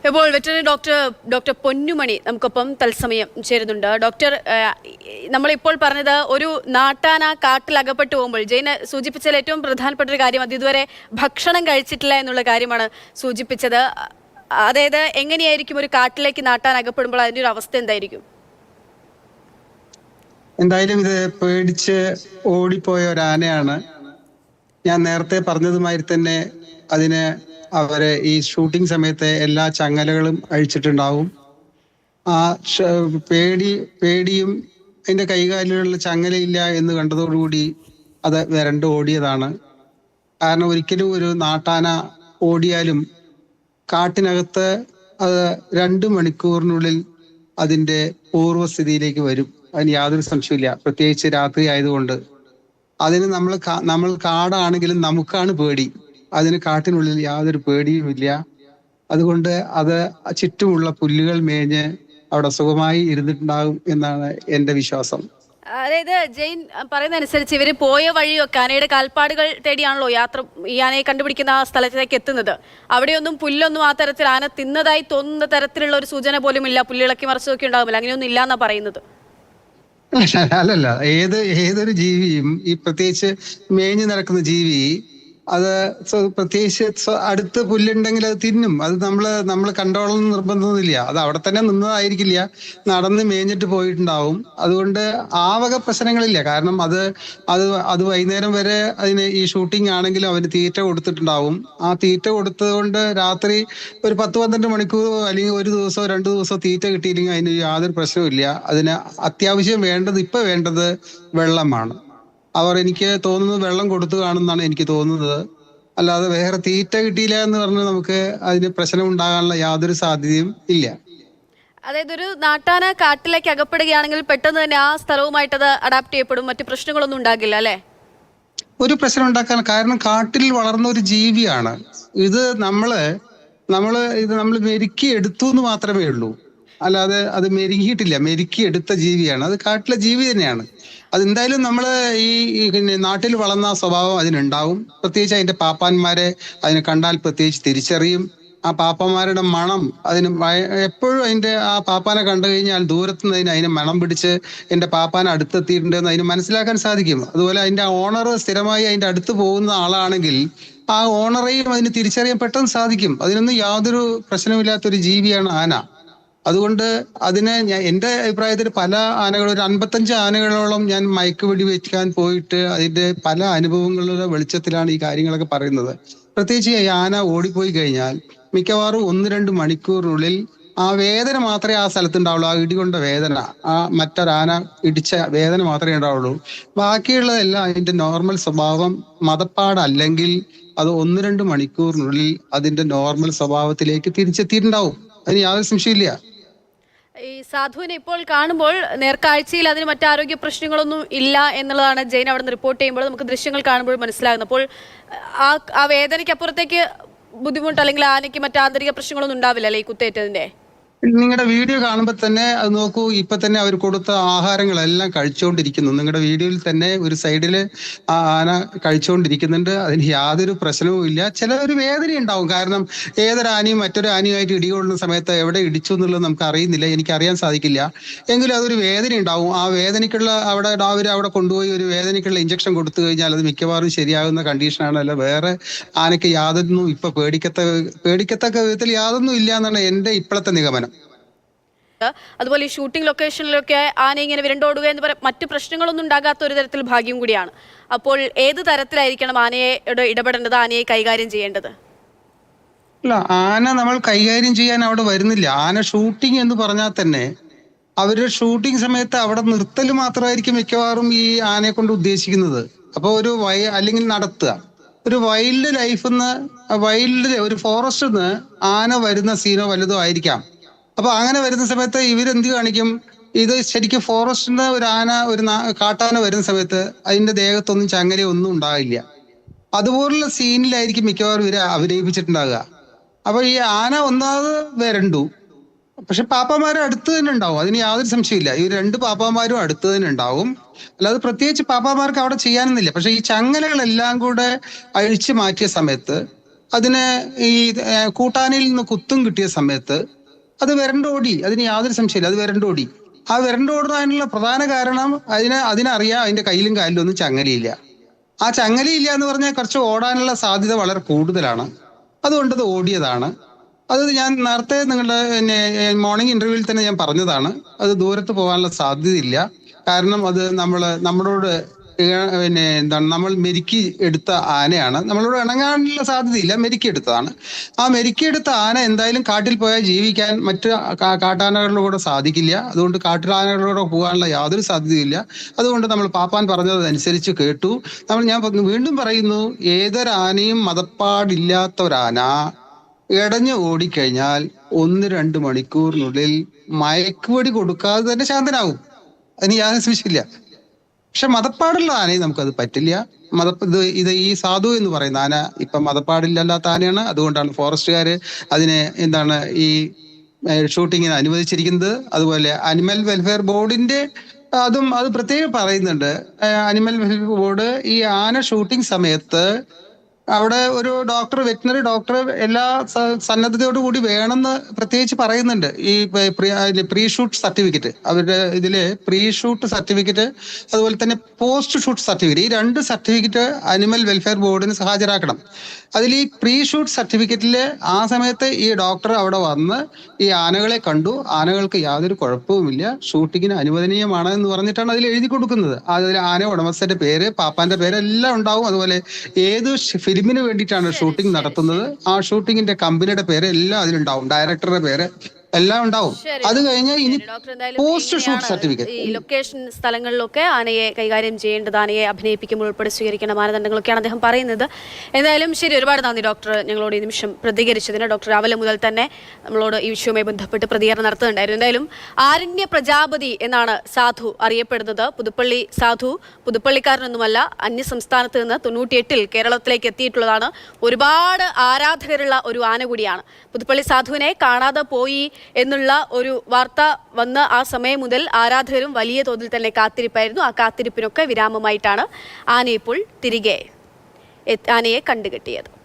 ഇപ്പോൾ veterinary doctor പൊന്നുമണി നമുക്കൊപ്പം തത്സമയം ചേരുന്നുണ്ട്. ഡോക്ടർ, നമ്മളിപ്പോൾ പറഞ്ഞത് ഒരു നാട്ടാന കാട്ടിൽ അകപ്പെട്ടു പോകുമ്പോൾ ജെയിന് സൂചിപ്പിച്ചതിൽ ഏറ്റവും പ്രധാനപ്പെട്ട ഒരു കാര്യം അത് ഇതുവരെ ഭക്ഷണം കഴിച്ചിട്ടില്ല എന്നുള്ള കാര്യമാണ് സൂചിപ്പിച്ചത്. അതായത് എങ്ങനെയായിരിക്കും ഒരു കാട്ടിലേക്ക് നാട്ടാൻ അകപ്പെടുമ്പോൾ അതിൻ്റെ ഒരു അവസ്ഥ എന്തായിരിക്കും? എന്തായാലും ഇത് പേടിച്ച് ഓടിപ്പോയ ഒരു ആനയാണ്. ഞാൻ നേരത്തെ പറഞ്ഞതുമാതിരി തന്നെ അതിന് അവരെ ഈ ഷൂട്ടിംഗ് സമയത്ത് എല്ലാ ചങ്ങലകളും അഴിച്ചിട്ടുണ്ടാവും. ആ പേടിയും അതിന്റെ കൈകാലിലുള്ള ചങ്ങലയില്ല എന്ന് കണ്ടതോടുകൂടി അത് വരണ്ട് ഓടിയതാണ്. കാരണം ഒരിക്കലും ഒരു നാട്ടാന ഓടിയാലും കാട്ടിനകത്ത് അത് 2 മണിക്കൂറിനുള്ളിൽ അതിന്റെ പൂർവ്വസ്ഥിതിയിലേക്ക് വരും. അതിന് യാതൊരു സംശയമില്ല. പ്രത്യേകിച്ച് രാത്രി ആയതുകൊണ്ട് അതിന് നമ്മൾ കാടാണെങ്കിലും നമുക്കാണ് പേടി. അതിന് കാട്ടിനുള്ളിൽ യാതൊരു പേടിയുമില്ല. അതുകൊണ്ട് അത് ചുറ്റുമുള്ള പുല്ലുകൾ മേഞ്ഞ് അവിടെ സുഖമായി ഇരുന്നിട്ടുണ്ടാകും എന്നാണ് എൻ്റെ വിശ്വാസം. അതായത് ജെയിൻ പറയുന്ന അനുസരിച്ച് ഇവര് പോയ വഴിയൊക്കെ ആനയുടെ കാൽപ്പാടുകൾ തേടിയാണല്ലോ ഈ ആനയെ കണ്ടുപിടിക്കുന്ന ആ സ്ഥലത്തേക്ക് എത്തുന്നത്. അവിടെയൊന്നും പുല്ലൊന്നും ആ തരത്തിൽ ആന തിന്നതായി തോന്നുന്ന തരത്തിലുള്ള ഒരു സൂചന പോലും ഇല്ല. പുല്ലിളക്കി മറിച്ചതൊക്കെ ഉണ്ടാകുമല്ലോ, അങ്ങനെയൊന്നും ഇല്ല എന്നാ പറയുന്നത്. അല്ലല്ല, ഏതൊരു ജീവിയും ഈ പ്രത്യേകിച്ച് മേഞ്ഞു നടക്കുന്ന ജീവി അത് പ്രത്യേകിച്ച് അടുത്ത് പുല്ലുണ്ടെങ്കിൽ അത് തിന്നും. അത് നമ്മള് കണ്ടോളം നിർബന്ധമൊന്നുമില്ല. അത് അവിടെ തന്നെ നിന്നതായിരിക്കില്ല, നടന്ന് മേഞ്ഞിട്ട് പോയിട്ടുണ്ടാവും. അതുകൊണ്ട് ആ വക പ്രശ്നങ്ങളില്ല. കാരണം അത് വൈകുന്നേരം വരെ അതിന് ഈ ഷൂട്ടിംഗ് ആണെങ്കിലും അവന് തീറ്റ കൊടുത്തിട്ടുണ്ടാവും. ആ തീറ്റ കൊടുത്തതുകൊണ്ട് രാത്രി ഒരു 10-12 മണിക്കൂർ അല്ലെങ്കിൽ ഒരു ദിവസമോ 2 ദിവസമോ തീറ്റ കിട്ടിയില്ലെങ്കിൽ അതിന് യാതൊരു പ്രശ്നവും. അതിന് അത്യാവശ്യം വേണ്ടത് വെള്ളമാണ്. അവർ എനിക്ക് തോന്നുന്നത് വെള്ളം കൊടുത്തു കാണുമെന്നാണ് എനിക്ക് തോന്നുന്നത്. അല്ലാതെ വേറെ തീറ്റ കിട്ടിയില്ല എന്ന് പറഞ്ഞ് നമുക്ക് അതിന് പ്രശ്നം ഉണ്ടാകാനുള്ള യാതൊരു സാധ്യതയും ഇല്ല. അതായത് ഒരു നാട്ടാന കാട്ടിലേക്ക് അകപ്പെടുകയാണെങ്കിൽ പെട്ടെന്ന് തന്നെ ആ സ്ഥലവുമായിട്ട് അത് അഡാപ്റ്റ് ചെയ്യപ്പെടും, മറ്റു പ്രശ്നങ്ങളൊന്നും ഉണ്ടാകില്ല അല്ലെ? ഒരു പ്രശ്നം ഉണ്ടാക്കാൻ കാരണം കാട്ടിൽ വളർന്ന ഒരു ജീവിയാണ് ഇത്. നമ്മൾ മെരുക്കി എടുത്തു എന്ന് മാത്രമേ ഉള്ളൂ. അല്ലാതെ അത് മെരുകിയിട്ടില്ല. മെരുക്കി എടുത്ത ജീവിയാണ്. അത് കാട്ടിലെ ജീവി തന്നെയാണ്. അതെന്തായാലും ഈ നാട്ടിൽ വളർന്ന സ്വഭാവം അതിനുണ്ടാവും. പ്രത്യേകിച്ച് അതിന്റെ പാപ്പാന്മാരെ അതിനെ കണ്ടാൽ പ്രത്യേകിച്ച് തിരിച്ചറിയും. ആ പാപ്പന്മാരുടെ മണം അതിന് എപ്പോഴും ആ പാപ്പാനെ കണ്ടു കഴിഞ്ഞാൽ ദൂരത്തുനിന്ന് അതിനെ മണം പിടിച്ച് എന്റെ പാപ്പാനെ അടുത്തെത്തിയിട്ടുണ്ടെന്ന് അതിന് മനസ്സിലാക്കാൻ സാധിക്കും. അതുപോലെ അതിന്റെ ഓണർ സ്ഥിരമായി അതിന്റെ അടുത്ത് പോകുന്ന ആളാണെങ്കിൽ ആ ഓണറെയും അതിന് തിരിച്ചറിയാൻ പെട്ടെന്ന് സാധിക്കും. അതിനൊന്നും യാതൊരു പ്രശ്നമില്ലാത്തൊരു ജീവിയാണ് ആന. അതുകൊണ്ട് എൻ്റെ അഭിപ്രായത്തിൽ പല ആനകളും ഒരു 55 ആനകളോളം ഞാൻ മയക്കുവെടി വെക്കാൻ പോയിട്ട് അതിന്റെ പല അനുഭവങ്ങളുടെ വെളിച്ചത്തിലാണ് ഈ കാര്യങ്ങളൊക്കെ പറയുന്നത്. പ്രത്യേകിച്ച് ഈ ആന ഓടിപ്പോയി കഴിഞ്ഞാൽ മിക്കവാറും 1-2 മണിക്കൂറിനുള്ളിൽ ആ വേദന മാത്രമേ ആ സ്ഥലത്തുണ്ടാവുള്ളൂ. ആ ഇടികൊണ്ട വേദന, ആ മറ്റൊരാന ഇടിച്ച വേദന മാത്രമേ ഉണ്ടാവുള്ളൂ. ബാക്കിയുള്ളതെല്ലാം അതിന്റെ നോർമൽ സ്വഭാവം മതപ്പാടല്ലെങ്കിൽ അത് 1-2 മണിക്കൂറിനുള്ളിൽ അതിന്റെ നോർമൽ സ്വഭാവത്തിലേക്ക് തിരിച്ചെത്തിയിട്ടുണ്ടാവും. അതിന് യാതൊരു സംശയമില്ല. ഈ സാധുവിനെ ഇപ്പോൾ കാണുമ്പോൾ നേർക്കാഴ്ചയിൽ അതിന് മറ്റാരോഗ്യ പ്രശ്നങ്ങളൊന്നും ഇല്ല എന്നുള്ളതാണ് ജെയിൻ അവിടെ നിന്ന് റിപ്പോർട്ട് ചെയ്യുമ്പോൾ നമുക്ക് ദൃശ്യങ്ങൾ കാണുമ്പോൾ മനസ്സിലാകുന്നത്. അപ്പോൾ ആ വേദനയ്ക്ക് അപ്പുറത്തേക്ക് ബുദ്ധിമുട്ട് അല്ലെങ്കിൽ ആനയ്ക്ക് മറ്റു ആന്തരിക പ്രശ്നങ്ങളൊന്നും ഉണ്ടാവില്ല അല്ലെ ഈ കുത്തേറ്റതിന്റെ? നിങ്ങളുടെ വീഡിയോ കാണുമ്പോൾ തന്നെ അത് നോക്കൂ. ഇപ്പൊ തന്നെ അവർ കൊടുത്ത ആഹാരങ്ങളെല്ലാം കഴിച്ചുകൊണ്ടിരിക്കുന്നു. നിങ്ങളുടെ വീഡിയോയിൽ തന്നെ ഒരു സൈഡില് ആ ആന കഴിച്ചുകൊണ്ടിരിക്കുന്നുണ്ട്. അതിന് യാതൊരു പ്രശ്നവും ഇല്ല. ഒരു വേദന ഉണ്ടാവും. കാരണം ഏതൊരു ആനയും മറ്റൊരു ആനയുമായിട്ട് ഇടികൊള്ളുന്ന സമയത്ത് എവിടെ ഇടിച്ചു എന്നുള്ളത് നമുക്ക് അറിയുന്നില്ല, എനിക്കറിയാൻ സാധിക്കില്ല. എങ്കിലും അതൊരു വേദന ഉണ്ടാവും. ആ വേദനയ്ക്കുള്ള അവിടെ കൊണ്ടുപോയി ഒരു വേദനയ്ക്കുള്ള ഇഞ്ചക്ഷൻ കൊടുത്തു കഴിഞ്ഞാൽ അത് മിക്കവാറും ശരിയാകുന്ന കണ്ടീഷനാണ്. അല്ല വേറെ ആനയ്ക്ക് യാതൊന്നും ഇപ്പൊ പേടിക്കത്തക്ക വിധത്തിൽ യാതൊന്നും ഇല്ല എന്നാണ് എൻ്റെ ഇപ്പോഴത്തെ നിഗമനം. അതുപോലെ ഈ ഷൂട്ടിംഗ് ലൊക്കേഷനിലൊക്കെ ആന ഇങ്ങനെ വിരണ്ടോടുക എന്ന് പറയാൻ മറ്റു പ്രശ്നങ്ങളൊന്നും ഉണ്ടാകാത്ത ഒരു തരത്തിൽ ഭാഗ്യം കൂടിയാണ്. അപ്പോൾ ഏത് തരത്തിലായിരിക്കണം ആനയെ ഇടപെടേണ്ടത്, ആനയെ കൈകാര്യം ചെയ്യേണ്ടത്? അല്ല, ആന നമ്മൾ കൈകാര്യം ചെയ്യാൻ അവിടെ വരുന്നില്ല. ആന ഷൂട്ടിംഗ് എന്ന് പറഞ്ഞാൽ തന്നെ അവരുടെ ഷൂട്ടിംഗ് സമയത്ത് അവിടെ നിർത്തൽ മാത്രമായിരിക്കും മിക്കവാറും ഈ ആനയെ കൊണ്ട് ഉദ്ദേശിക്കുന്നത്. അപ്പൊ അല്ലെങ്കിൽ നടത്തുക ഒരു ഒരു ഫോറസ്റ്റിൽ നിന്ന് ആന വരുന്ന സീനോ വലുതോ ആയിരിക്കാം. അപ്പൊ അങ്ങനെ വരുന്ന സമയത്ത് ഇവരെന്ത് കാണിക്കും? ഇത് ശരിക്കും ഫോറസ്റ്റിന്റെ ഒരു കാട്ടാന വരുന്ന സമയത്ത് അതിന്റെ ദേഹത്തൊന്നും ചങ്ങല ഒന്നും ഉണ്ടാവില്ല. അതുപോലുള്ള സീനിലായിരിക്കും മിക്കവാറും ഇവര് അഭിനയിപ്പിച്ചിട്ടുണ്ടാകുക. അപ്പൊ ഈ ആന ഒന്നാമത് വരണ്ടു, പക്ഷെ പാപ്പാമാരും അടുത്ത് തന്നെ ഉണ്ടാവും. അതിന് യാതൊരു സംശയമില്ല. ഈ 2 പാപ്പാമാരും അടുത്ത് തന്നെ ഉണ്ടാവും. അല്ലാതെ പ്രത്യേകിച്ച് പാപ്പാമാർക്ക് അവിടെ ചെയ്യാനൊന്നുമില്ല. പക്ഷെ ഈ ചങ്ങലകളെല്ലാം കൂടെ അഴിച്ചു മാറ്റിയ സമയത്ത് അതിന് ഈ കൂട്ടാനിൽ നിന്ന് കുത്തും കിട്ടിയ സമയത്ത് അത് വിരണ്ടോടി, അതിന് യാതൊരു സംശയമില്ല, അത് വിരണ്ടോടി. ആ വിരണ്ടോടുന്നതിനുള്ള പ്രധാന കാരണം അതിനറിയാം അതിന്റെ കയ്യിലും കാലിലും ഒന്നും ചങ്ങലയില്ല. ആ ചങ്ങലയില്ല എന്ന് പറഞ്ഞാൽ കുറച്ച് ഓടാനുള്ള സാധ്യത വളരെ കൂടുതലാണ്. അതുകൊണ്ട് അത് ഓടിയതാണ്. അത് ഞാൻ നേരത്തെ നിങ്ങളുടെ മോർണിംഗ് ഇന്റർവ്യൂവിൽ തന്നെ ഞാൻ പറഞ്ഞതാണ്. അത് ദൂരത്ത് പോകാനുള്ള സാധ്യതയില്ല. കാരണം അത് നമ്മളോട് എന്താണ്, നമ്മൾ മെരുക്കി എടുത്ത ആനയാണ്. നമ്മളോട് ഇണങ്ങാനുള്ള സാധ്യതയില്ല, മെരുക്കി എടുത്തതാണ്. ആ മെരുക്കി എടുത്ത ആന എന്തായാലും കാട്ടിൽ പോയാൽ ജീവിക്കാൻ മറ്റ് കാട്ടാനകളുടെ കൂടെ സാധിക്കില്ല. അതുകൊണ്ട് കാട്ടാനകളുടെ പോകാനുള്ള യാതൊരു സാധ്യതയില്ല. അതുകൊണ്ട് നമ്മൾ പാപ്പാൻ പറഞ്ഞതനുസരിച്ച് കേട്ടു. ഞാൻ വീണ്ടും പറയുന്നു, ഏതൊരാനയും മതപ്പാടില്ലാത്ത ഒരാന ഇടഞ്ഞു ഓടിക്കഴിഞ്ഞാൽ 1-2 മണിക്കൂറിനുള്ളിൽ മയക്കുവെടി കൊടുക്കാതെ തന്നെ ശാന്തനാവും. അതിന് യാതൊരു സംശയമില്ല. പക്ഷെ മതപ്പാടുള്ള ആനയെ നമുക്കത് പറ്റില്ല. ഇത് ഈ സാധു എന്ന് പറയുന്ന ആന ഇപ്പൊ മതപ്പാടില്ലാത്ത ആനയാണ്. അതുകൊണ്ടാണ് ഫോറസ്റ്റുകാര് അതിനെ ഈ ഷൂട്ടിങ്ങിന് അനുവദിച്ചിരിക്കുന്നത്. അതുപോലെ അനിമൽ വെൽഫെയർ ബോർഡിന്റെ അത് പ്രത്യേകം പറയുന്നുണ്ട്. അനിമൽ വെൽഫെയർ ബോർഡ് ഈ ആന ഷൂട്ടിംഗ് സമയത്ത് അവിടെ ഒരു വെറ്റിനറി ഡോക്ടർ എല്ലാ സന്നദ്ധതയോടു കൂടി വേണമെന്ന് പ്രത്യേകിച്ച് പറയുന്നുണ്ട്. ഈ പ്രീ ഷൂട്ട് സർട്ടിഫിക്കറ്റ്, അവരുടെ ഇതില് പ്രീ ഷൂട്ട് സർട്ടിഫിക്കറ്റ്, അതുപോലെ തന്നെ പോസ്റ്റ് ഷൂട്ട് സർട്ടിഫിക്കറ്റ്, ഈ 2 സർട്ടിഫിക്കറ്റ് അനിമൽ വെൽഫെയർ ബോർഡിന് ഹാജരാക്കണം. അതിൽ ഈ പ്രീ ഷൂട്ട് സർട്ടിഫിക്കറ്റില് ആ സമയത്ത് ഈ ഡോക്ടർ അവിടെ വന്ന് ഈ ആനകളെ കണ്ടു, ആനകൾക്ക് യാതൊരു കുഴപ്പവുമില്ല, ഷൂട്ടിങ്ങിന് അനുവദനീയമാണ് എന്ന് പറഞ്ഞിട്ടാണ് അതിൽ എഴുതി കൊടുക്കുന്നത്. അതിൽ ആന ഉടമസ്ഥന്റെ പേര്, പാപ്പാന്റെ പേര് എല്ലാം ഉണ്ടാവും. അതുപോലെ ഏത് ഫിലിമിന് വേണ്ടിയിട്ടാണ് ഷൂട്ടിംഗ് നടത്തുന്നത്, ആ ഷൂട്ടിങ്ങിന്റെ കമ്പനിയുടെ പേര് എല്ലാം അതിലുണ്ടാവും, ഡയറക്ടറുടെ പേര് എല്ലാം ഉണ്ടാവും. അത് കഴിഞ്ഞാൽ ഇനി പോസ്റ്റ് ഷൂട്ട് സർട്ടിഫിക്കറ്റ്, ഈ ലൊക്കേഷൻ സ്ഥലങ്ങളിലൊക്കെ ആനയെ കൈകാര്യം ചെയ്യേണ്ടത്, ആനയെ അഭിനയിപ്പിക്കുമ്പോൾ ഉൾപ്പെടെ സ്വീകരിക്കേണ്ട മാനദണ്ഡങ്ങളൊക്കെയാണ് അദ്ദേഹം പറയുന്നത്. എന്തായാലും ശരി, ഒരുപാട് നന്ദി ഡോക്ടർ ഞങ്ങളോട് ഈ നിമിഷം പ്രതികരിച്ചതിന്. ഡോക്ടർ രാവിലെ മുതൽ തന്നെ നമ്മളോട് ഈ വിഷയവുമായി ബന്ധപ്പെട്ട് പ്രതികരണം നടത്തുന്നുണ്ടായിരുന്നു. എന്തായാലും ആരണ്യ പ്രജാപതി എന്നാണ് സാധു അറിയപ്പെടുന്നത്. പുതുപ്പള്ളി സാധു പുതുപ്പള്ളിക്കാരനൊന്നുമല്ല, അന്യ സംസ്ഥാനത്ത് നിന്ന് 98-ൽ കേരളത്തിലേക്ക് എത്തിയിട്ടുള്ളതാണ്. ഒരുപാട് ആരാധകരുള്ള ഒരു ആന കൂടിയാണ്. പുതുപ്പള്ളി സാധുവിനെ കാണാതെ പോയി എന്നുള്ള ഒരു വാർത്ത വന്ന് ആ സമയം മുതൽ ആരാധകരും വലിയ തോതിൽ തന്നെ കാത്തിരിപ്പായിരുന്നു. ആ കാത്തിരിപ്പിനൊക്കെ വിരാമമായിട്ടാണ് ആനയെ കണ്ടുകെട്ടിയത്.